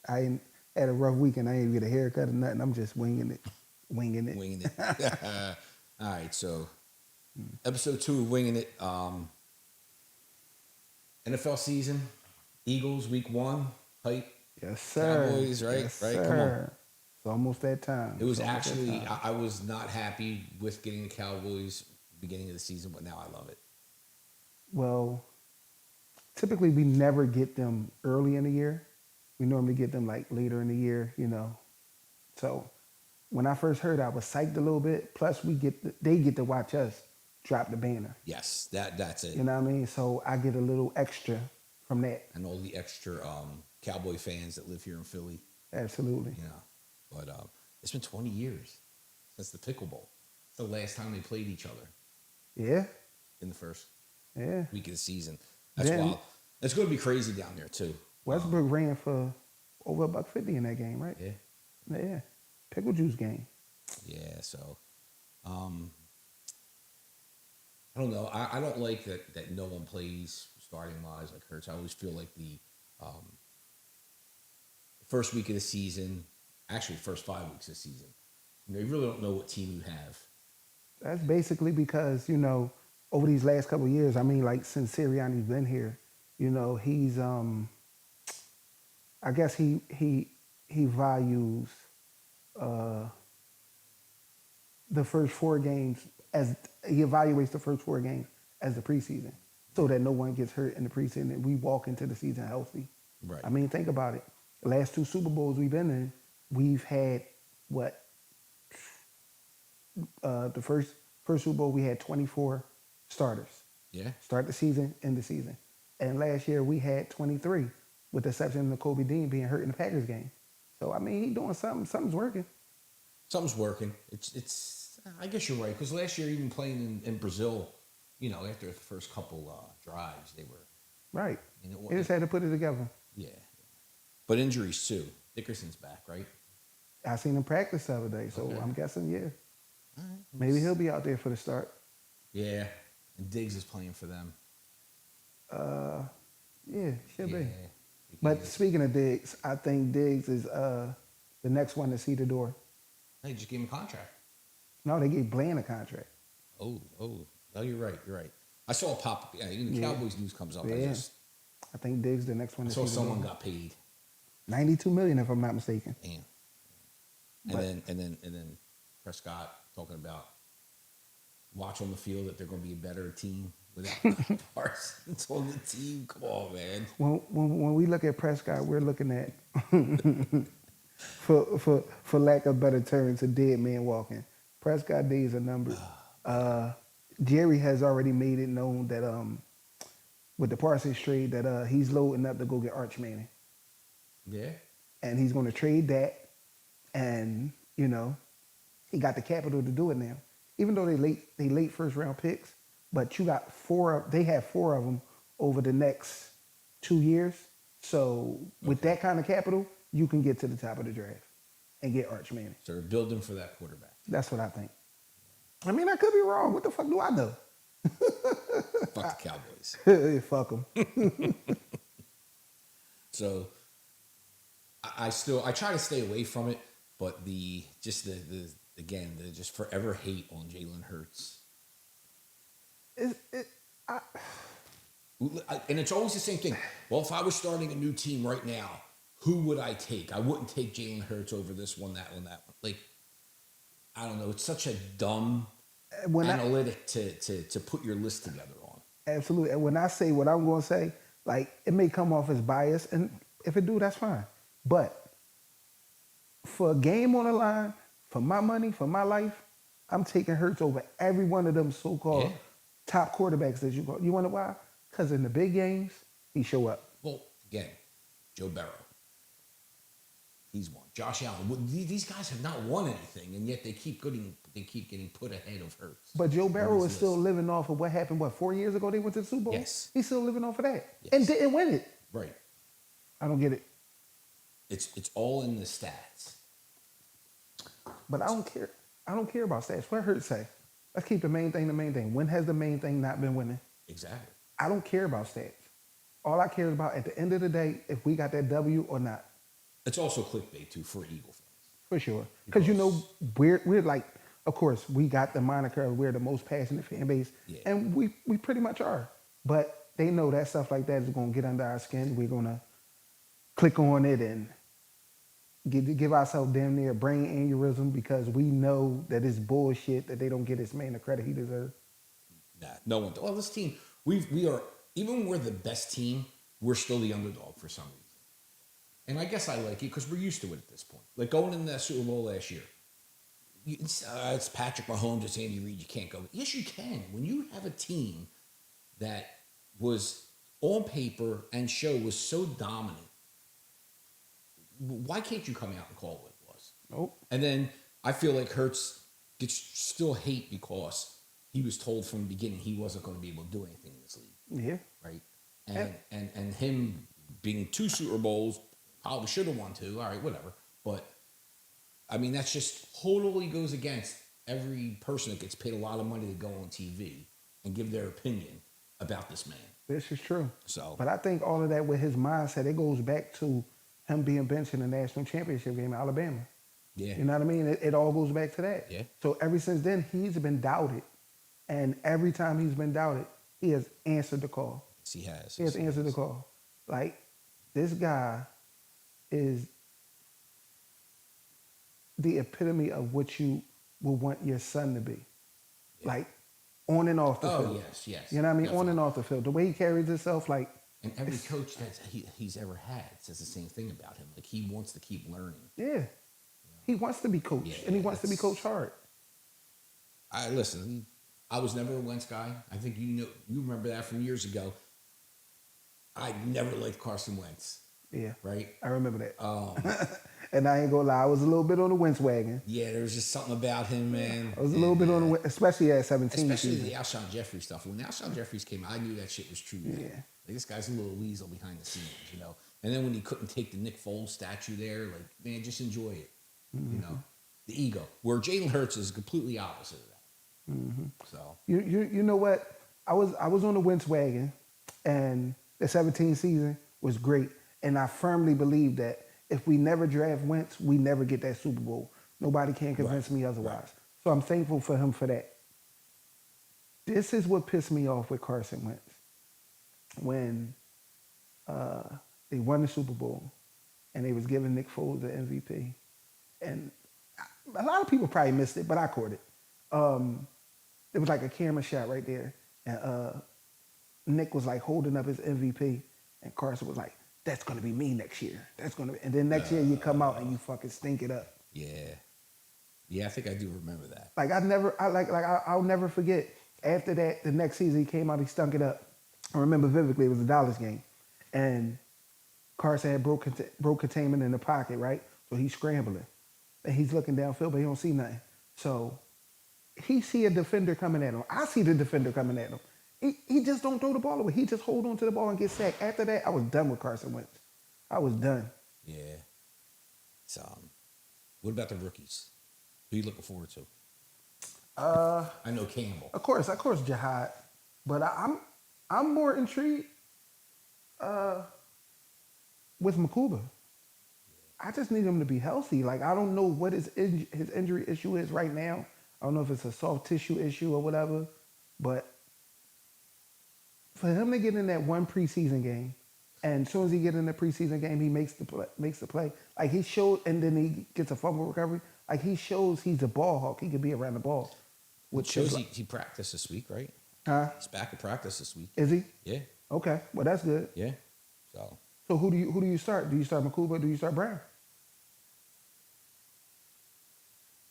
I ain't had a rough weekend. I ain't get a haircut or nothing. I'm just winging it. Winging it. All right, so episode 2 of Winging It. NFL season, Eagles week 1, hype. Yes, sir. Cowboys, right? Yes, Right. Come on. sir. It's almost that time. It was It's almost that actually time. I was not happy with getting the Cowboys beginning of the season, but now I love it. Well, typically we never get them early in the year. We normally get them like later in the year, So when I first heard, I was psyched a little bit. Plus, they get to watch us drop the banner. Yes, that's it. You know what I mean? So I get a little extra from that. And all the extra Cowboy fans that live here in Philly. Absolutely. You know, but it's been 20 years since the Pickle Bowl. It's the last time they played each other. Yeah. In the first week of the season. That's wild. It's going to be crazy down there too. Westbrook ran for over $150 in that game, right? Yeah. Yeah. Pickle juice game. Yeah. So, I don't know. I don't like that no one plays starting wise like Hurts. I always feel like the first week of the season, actually first 5 weeks of the season, you really don't know what team you have. That's basically because, over these last couple of years, I mean, like since Sirianni's been here, he's I guess he values the first 4 games as he evaluates the first 4 games as the preseason, so that no one gets hurt in the preseason and we walk into the season healthy. Right. I mean, think about it. The last 2 Super Bowls we've been in, we've had what? The first Super Bowl we had 24 starters. Yeah. Start the season, end the season. And last year we had 23, with the exception of Kobe Dean being hurt in the Packers game. So I mean, he's doing something. Something's working. Something's working. It's. I guess you're right, because last year even playing in Brazil, after the first couple drives, they were right. They just had to put it together. Yeah. But injuries too. Dickerson's back, right? I seen him practice the other day, so Okay. I'm guessing yeah. All right. Maybe he'll be out there for the start. Yeah. And Diggs is playing for them. Yeah, should be. Yeah. But speaking of Diggs, I think Diggs is the next one to see the door. They just gave him a contract. No, they gave Bland a contract. Oh, you're right. I saw a pop. Yeah, the Cowboys news comes up. Yeah. I think Diggs the next one I to saw see the someone door. got paid. $92 million, if I'm not mistaken. Damn. And then Prescott talking about watch on the field that they're going to be a better team without Parsons on the team. Come on, man. When we look at Prescott, we're looking at, for lack of better terms, a dead man walking. Prescott days are numbered. Jerry has already made it known that with the Parsons trade that he's loading up to go get Arch Manning. Yeah. And he's going to trade that, and he got the capital to do it now. Even though they late first round picks, but you got 4. They have 4 of them over the next 2 years. So with that kind of capital, you can get to the top of the draft and get Arch Manning. So they're building for that quarterback. That's what I think. I mean, I could be wrong. What the fuck do I know? Fuck the Cowboys. Fuck them. So I try to stay away from it, but the just forever hate on Jalen Hurts. And it's always the same thing. Well, if I was starting a new team right now, who would I take? I wouldn't take Jalen Hurts over this one, that one, that one. Like, I don't know. It's such a dumb analytic to put your list together on. Absolutely. And when I say what I'm going to say, like, it may come off as bias, and if it do, that's fine. But for a game on the line, for my money, for my life, I'm taking Hurts over every one of them so-called top quarterbacks that you go. You wonder why? Because in the big games, he show up. Well, again, Joe Burrow. He's won. Josh Allen. These guys have not won anything, and yet they keep getting put ahead of Hurts. But Joe Burrow is still living off of what happened, 4 years ago they went to the Super Bowl? Yes. He's still living off of that. Yes. And didn't win it. Right. I don't get it. It's all in the stats. But I don't care. I don't care about stats. What Hurts say? Let's keep the main thing the main thing. When has the main thing not been winning? Exactly. I don't care about stats. All I care about at the end of the day, if we got that W or not. It's also clickbait too for Eagle fans. For sure. Because, we're like, of course, we got the moniker of we're the most passionate fan base. Yeah. And we pretty much are. But they know that stuff like that is going to get under our skin. We're going to click on it and give ourselves damn near brain aneurysm because we know that it's bullshit that they don't get this man the credit he deserves. Nah, no one. Well, this team, we are, even when we're the best team, we're still the underdog for some reason. And I guess I like it because we're used to it at this point. Like going in that Super Bowl last year, it's Patrick Mahomes, it's Andy Reid, you can't go. Yes, you can. When you have a team that was on paper and show was so dominant, why can't you come out and call what it was? Nope. And then I feel like Hurts gets still hate because he was told from the beginning he wasn't going to be able to do anything in this league. Yeah. Right. And him being 2 Super Bowls, probably should have won 2. All right, whatever. But I mean, that's just totally goes against every person that gets paid a lot of money to go on TV and give their opinion about this man. This is true. So, but I think all of that with his mindset, it goes back to him being benched in the national championship game in Alabama. yeah. You know what I mean? It all goes back to that. Yeah. So ever since then, he's been doubted. And every time he's been doubted, he has answered the call. Yes, he has. He has answered the call. Like, this guy is the epitome of what you would want your son to be. Yeah. Like, on and off the field. Yes. You know what I mean? Definitely. On and off the field. The way he carries himself, like... And every coach that he's ever had says the same thing about him. Like, he wants to keep learning. Yeah. He wants to be coached. Yeah, and he wants to be coached hard. Listen, I was never a Wentz guy. I think you remember that from years ago. I never liked Carson Wentz. Yeah. Right? I remember that. And I ain't gonna lie, I was a little bit on the Wentz wagon. Yeah, there was just something about him, man. I was a little bit on the Wentz, especially at 17. Especially the Alshon Jeffrey stuff. When Alshon Jeffries came out, I knew that shit was true. Man. Yeah. Like, this guy's a little weasel behind the scenes, you know. And then when he couldn't take the Nick Foles statue there, like, man, just enjoy it. You know, the ego. Where Jalen Hurts is completely opposite of that. Mm-hmm. So you know what? I was on the Wentz wagon, and the 17 season was great, and I firmly believe that if we never draft Wentz, we never get that Super Bowl. Nobody can convince me otherwise. Right. So I'm thankful for him for that. This is what pissed me off with Carson Wentz. When they won the Super Bowl and they was giving Nick Foles the MVP. And a lot of people probably missed it, but I caught it. It was like a camera shot right there. And Nick was like holding up his MVP. And Carson was like, that's going to be me next year. And then next year you come out and you fucking stink it up. Yeah. Yeah, I think I do remember that. Like I'll never forget. After that, the next season he came out, he stunk it up. I remember vividly, it was a Dallas game. And Carson had broke containment in the pocket, right? So he's scrambling. And he's looking downfield, but he don't see nothing. So he see a defender coming at him. I see the defender coming at him. He just don't throw the ball away. He just hold on to the ball and get sacked. After that, I was done with Carson Wentz. I was done. Yeah. So, what about the rookies? Who are you looking forward to? I know Campbell. Of course, Jihad. But I'm more intrigued with Makuba. I just need him to be healthy. Like, I don't know what his injury issue is right now. I don't know if it's a soft tissue issue or whatever. But for him to get in that one preseason game, and as soon as he get in the preseason game, he makes the play. Like, he showed, and then he gets a fumble recovery. Like, he shows he's a ball hawk. He can be around the ball. Which shows he practiced this week, right? Huh? He's back in practice this week. Is he? Yeah. Okay. Well, that's good. Yeah. So who do you start? Do you start Makuba or do you start Brown?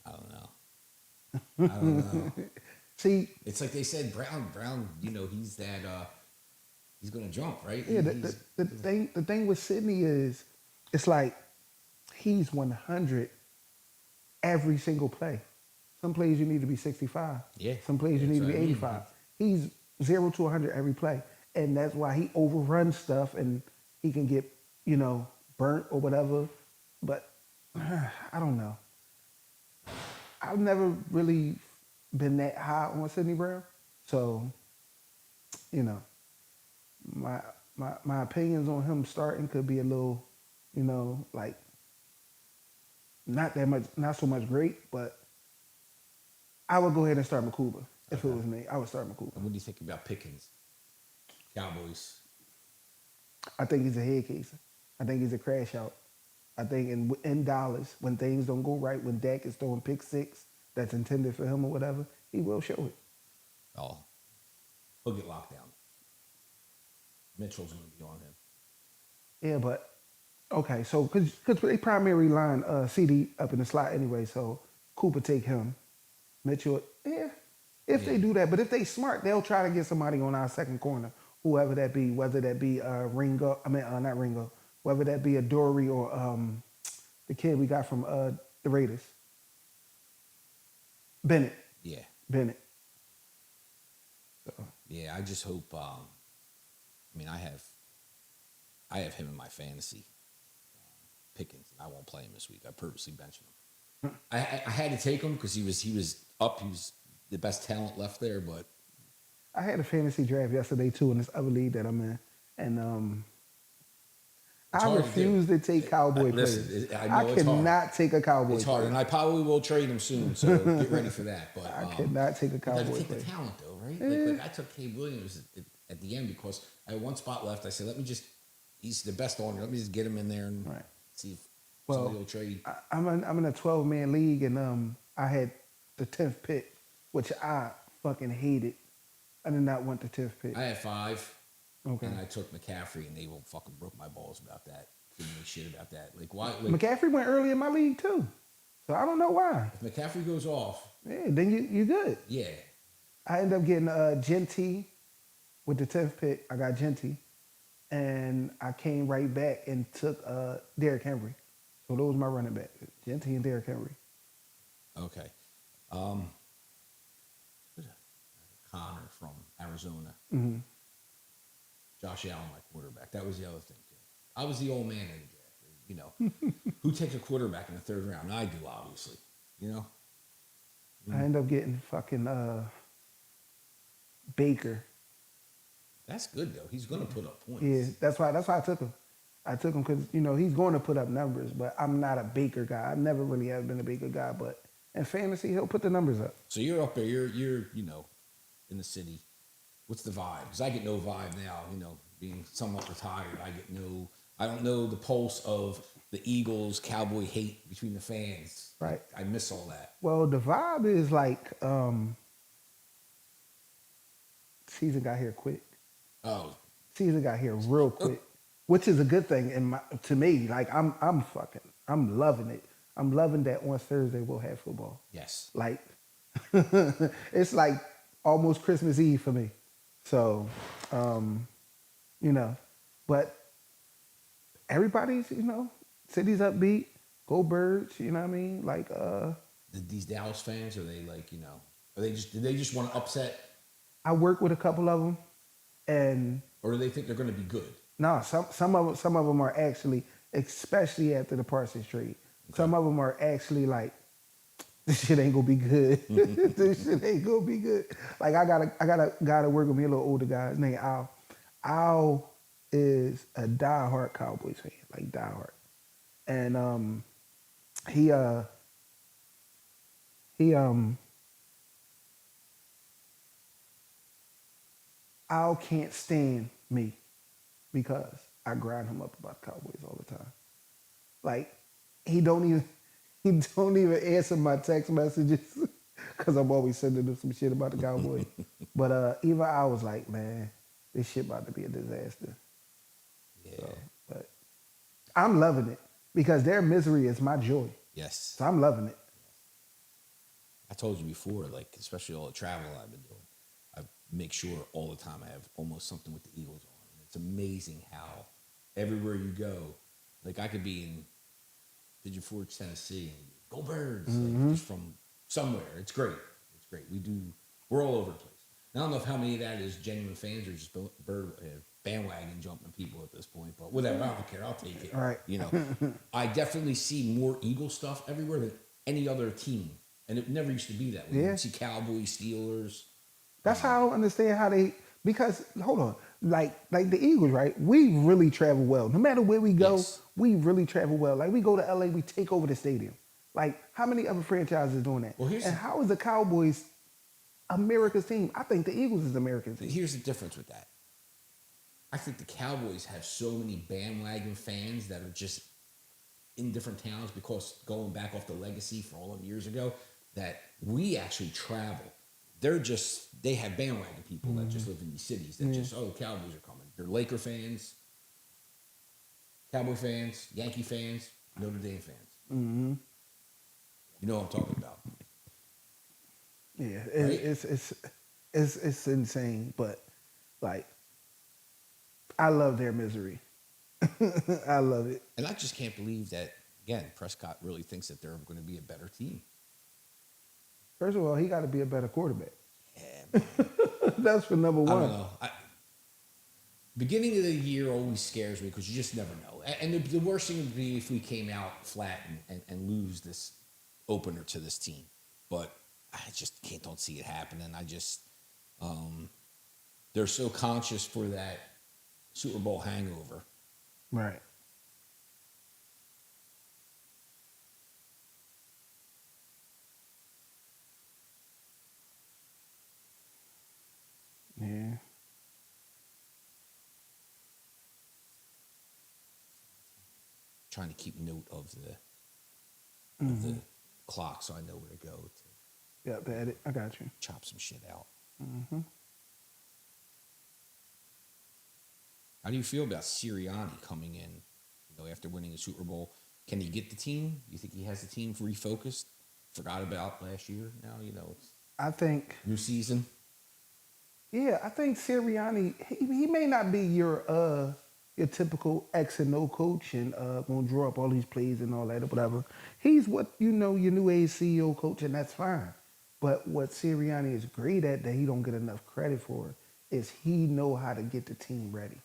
I don't know. See, it's like they said, Brown. You know, he's that. He's gonna jump, right? Yeah. The thing with Sidney is, it's like he's 100 every single play. Some plays you need to be 65. Yeah. Some plays you need to be 85. He's 0 to 100 every play, and that's why he overruns stuff and he can get, burnt or whatever. But I don't know. I've never really been that high on Sidney Brown, so my opinions on him starting could be a little, like not that much, not so much great, but I would go ahead and start Makuba if it was me. I would start Makuba. And what do you think about Pickens? Cowboys. I think he's a head case. I think he's a crash out. I think in Dallas, when things don't go right, when Dak is throwing pick six that's intended for him or whatever, he will show it. Oh, he'll get locked down. Mitchell's going to be on him. Yeah, but okay, so because they primary line CD up in the slot anyway, so Cooper take him, Mitchell. Yeah, if they do that, but if they smart, they'll try to get somebody on our second corner, whoever that be, whether that be Ringo. I mean, not Ringo. Whether that be a Dory or the kid we got from the Raiders, Bennett. Yeah. Bennett. So. Yeah, I just hope. I mean, I have him in my fantasy Pickens, and I won't play him this week. I purposely benched him. I had to take him because he was up. He was the best talent left there. But I had a fantasy draft yesterday too in this other league that I'm in, and I refuse to take Cowboy players. I cannot take a Cowboy. It's hard, player. and I probably will trade him soon. So get ready for that. But I cannot take a Cowboy. You got to take player. the talent though, right? Like I took Cade Williams at the end because I had one spot left. I said, he's the best owner. Let me just get him in there and see if somebody will trade. I'm in a 12-man league, and I had the 10th pick, which I fucking hated. I did not want the 10th pick. I had 5. Okay. And I took McCaffrey, and they will fucking broke my balls about that. Giving me shit about that. Like, why? Like, McCaffrey went early in my league, too. So I don't know why. If McCaffrey goes off. Yeah, then you good. Yeah. I ended up getting Genty with the 10th pick. I got Genty. And I came right back and took Derrick Henry. So those were my running back. Genty and Derrick Henry. Okay. Connor from Arizona. Mm-hmm. Josh Allen, my quarterback. That was the other thing, too. I was the old man in the draft. You know, who takes a quarterback in the 3rd round? I do, obviously. You know? I ended up getting fucking Baker. That's good, though. He's going to put up points. Yeah, that's why I took him. I took him because, he's going to put up numbers, but I'm not a Baker guy. I never really have been a Baker guy, but in fantasy, he'll put the numbers up. So you're up there. You're in the city. What's the vibe? Because I get no vibe now, being somewhat retired. I don't know the pulse of the Eagles Cowboy hate between the fans. Right. I miss all that. Well, the vibe is like season got here quick. Oh. Season got here real quick, which is a good thing to me. Like I'm loving it. I'm loving that on Thursday we'll have football. Yes. Like it's like almost Christmas Eve for me. So, but everybody's, city's upbeat, go Birds, you know what I mean? Like, these Dallas fans, are they like, do they just want to upset? I work with a couple of them, and or do they think they're going to be good? No, some of them are actually, especially after the Parsons trade. Okay. Some of them are actually like, this shit ain't gonna be good. This shit ain't gonna be good. Like I got a guy that work with me, a little older guy. His name Al. Al is a diehard Cowboys fan, like diehard, and Al can't stand me because I grind him up about the Cowboys all the time. Like he don't even answer my text messages because I'm always sending him some shit about the Cowboys. But even I was like, man, this shit about to be a disaster. Yeah. So, but I'm loving it because their misery is my joy. Yes. So I'm loving it. I told you before, like, especially all the travel I've been doing, I make sure all the time I have almost something with the Eagles on. And it's amazing how everywhere you go, like I could be in Pigeon Forge, Tennessee, and go Birds, like just from somewhere. It's great. It's great. We're all over the place. I don't know if how many of that is genuine fans or just bandwagon jumping people at this point, but whatever. I don't care. I'll take it. All right. I definitely see more Eagle stuff everywhere than any other team, and it never used to be that way. Yeah. You'd see Cowboys, Steelers. That's how I don't understand how they. Because hold on, like the Eagles, right? We really travel well. No matter where we go, we really travel well. Like we go to LA, we take over the stadium. Like, how many other franchises doing that? Well, And how is the Cowboys America's team? I think the Eagles is America's team. here's the difference with that. I think the Cowboys have so many bandwagon fans that are just in different towns because going back off the legacy for all them years ago, that we actually travel. They have bandwagon people that just live in these cities that just, oh, the Cowboys are coming. They're Laker fans, Cowboy fans, Yankee fans, Notre Dame fans. Mm-hmm. You know what I'm talking about. Yeah, Right? it's insane, but like, I love their misery. I love it. And I just can't believe that, again, Prescott really thinks that they're going to be a better team. First of all, he got to be a better quarterback. Yeah, man. That's for number one. I don't know. Beginning of the year always scares me because you just never know. And the worst thing would be if we came out flat and lose this opener to this team. But I just don't see it happening. I just, they're so conscious for that Super Bowl hangover. Right. Yeah. Trying to keep note of the clock so I know where to go to Yeah, the edit. I got you. chop some shit out. Mm-hmm. How do you feel about Sirianni coming in, after winning a Super Bowl? Can he get the team? You think he has the team refocused? Forgot about last year now, it's I think. new season. Yeah, I think Sirianni. He may not be your typical X and O coach and gonna draw up all these plays and all that or whatever. He's what your new age CEO coach, and that's fine. But what Sirianni is great at that he don't get enough credit for is he know how to get the team ready.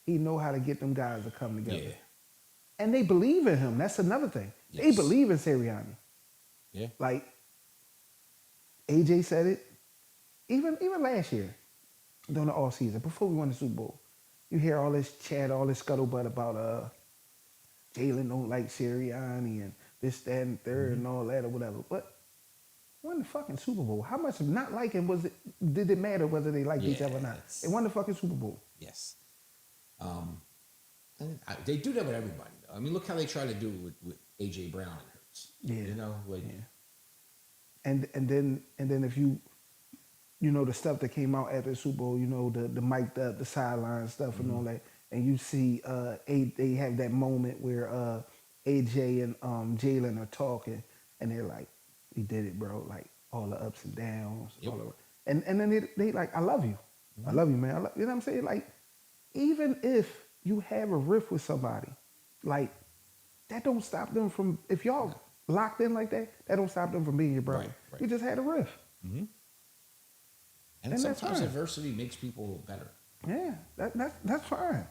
He know how to get them guys to come together. Yeah. And they believe in him. That's another thing. Yes. They believe in Sirianni. Yeah. Like AJ said it, even last year during the off season, before we won the Super Bowl, you hear all this chat, all this scuttlebutt about Jalen don't like Sirianni and this, that, and third and all that or whatever. But won the fucking Super Bowl. How much of not liking did it matter whether they liked each other or not? They won the fucking Super Bowl. Yes. And they do that with everybody. Though. I mean, look how they try to do it with AJ Brown and Hurts. Yeah. Yeah. And then if you the stuff that came out after the Super Bowl, the mic'd up, the sideline stuff and all that, and you see they have that moment where AJ and Jalen are talking, and they're like, "We did it, bro!" Like all the ups and downs, Yep. and then they like, "I love you, I love you, man." You know what I'm saying? Like, even if you have a riff with somebody, like that don't stop them from if y'all locked in like that. That don't stop them from being your brother. Right. You just had a riff. Mm-hmm. And that's sometimes fine. adversity makes people better. Yeah, that's fine.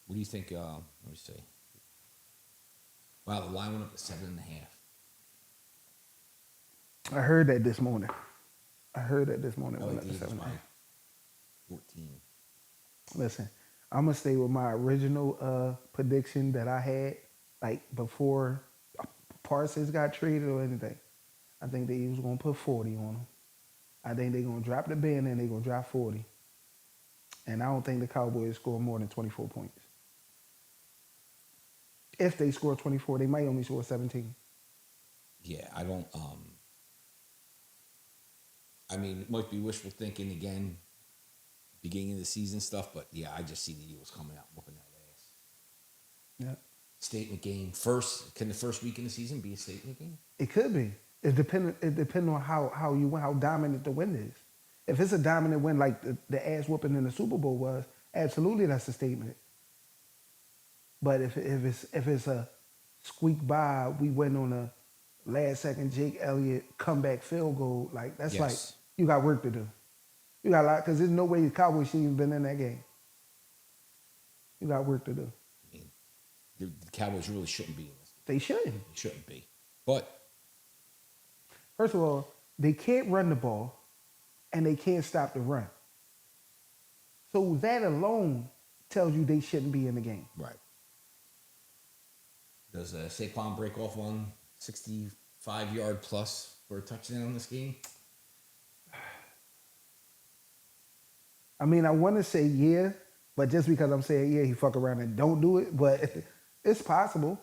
What do you think? Let me see. Wow, the line went up to 7.5. I heard that this morning. It went up to It is 7.5. 14. Listen, I'm gonna stay with my original prediction that I had, like before Parsons got traded or anything. I think they was gonna put 40 on them. I think they're gonna drop the band and they're gonna drop 40. And I don't think the Cowboys score more than 24 points. If they score 24, they might only score 17. Yeah, I don't. I mean, it might be wishful thinking again, beginning of the season stuff, but yeah, I just see the Eagles coming out whooping that ass. Yeah. Statement game. Can the first week in the season be a statement game? It could be. It depends on how dominant the win is. If it's a dominant win like the ass whooping in the Super Bowl was, absolutely that's a statement. But if it's a squeak by, we went on a last second Jake Elliott comeback field goal, like that's Yes. like you got work to do. You got a lot because there's no way the Cowboys shouldn't even been in that game. You got work to do. I mean, the Cowboys really shouldn't be in this. They shouldn't. They shouldn't be. But First of all, they can't run the ball, and they can't stop the run. So that alone tells you they shouldn't be in the game. right. Does Saquon break off on 65-yard plus for a touchdown in this game? I mean, I want to say yeah, but just because I'm saying yeah, he fuck around and don't do it, but it's possible.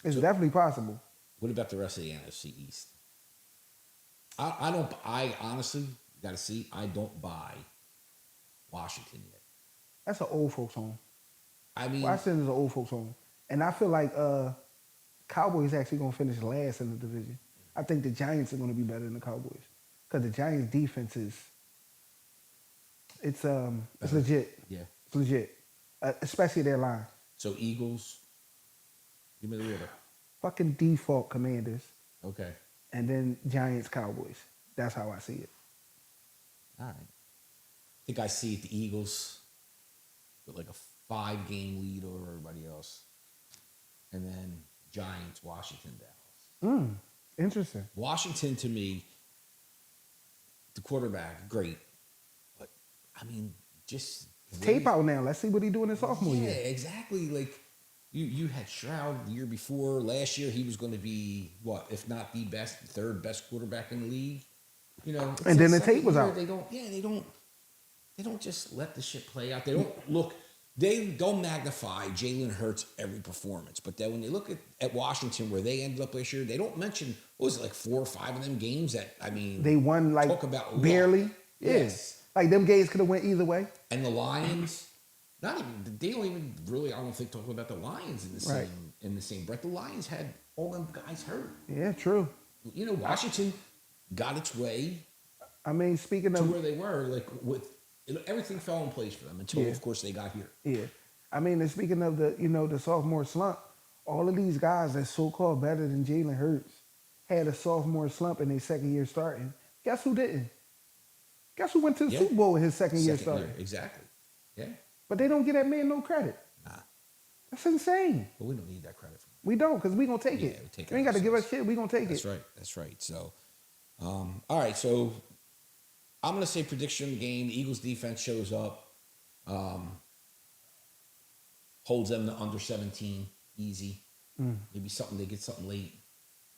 It's definitely possible. What about the rest of the NFC East? I honestly got to see. I don't buy Washington yet. That's an old folks home. I mean, Washington is an old folks home, and I feel like Cowboys actually gonna finish last in the division. I think the Giants are gonna be better than the Cowboys because the Giants' defense is it's legit. Yeah. It's legit, especially their line. So Eagles, give me the order. Fucking default Commanders, Okay. and then Giants, Cowboys. That's how I see it. All right. I think I see the Eagles with like a 5-game lead over everybody else. And then Giants, Washington, Dallas. Interesting. Washington, to me, the quarterback, great. But, I mean, just... Tape out now. Let's see what he doing in sophomore year. Yeah, exactly. Like, you had Stroud the year before. Last year, he was going to be, what, if not the best, third best quarterback in the league. You know, and then the tape was out. They don't just let the shit play out. They don't look. They don't magnify Jalen Hurts every performance, but then when you look at Washington, where they ended up last year, they don't mention what was it, like 4 or 5 of them games that they won like talk about barely. Luck. Yes, like them games could have went either way. And the Lions, not even they don't even really. I don't think talk about the Lions in the same breath. The Lions had all them guys hurt. Yeah, true. You know, Washington got its way. I mean, speaking to of where they were, like with everything fell in place for them until, of course, they got here. Yeah, I mean, and speaking of the sophomore slump, all of these guys that's so-called better than Jalen Hurts had a sophomore slump in their second year starting. Guess who didn't? Guess who went to the Super Bowl with his second year starting? Exactly. Yeah. But they don't give that man no credit. Nah. That's insane. But we don't need that credit from him. We don't, because we going to take it. You ain't got to give us shit. We going to take it. That's right. So, all right. So, I'm going to say prediction of the game. The Eagles defense shows up. Holds them to under 17. Easy. Maybe they get something late.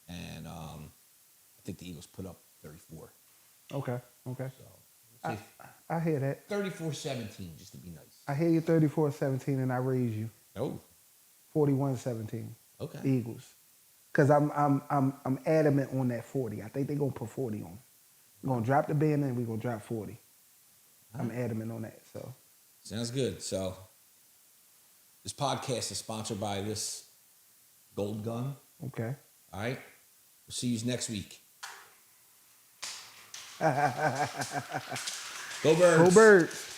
And I think the Eagles put up 34. Okay. So, I hear that. 34-17, just to be nice. I hear you 34-17, and I raise you. Oh. 41-17. Okay. Eagles. Because I'm adamant on that 40. I think they're going to put 40 on. We're going to drop the band and we're going to drop 40. I'm adamant on that. So sounds good. So this podcast is sponsored by this Gold Gun. Okay. All right. We'll see you next week. Go Birds. Go Birds.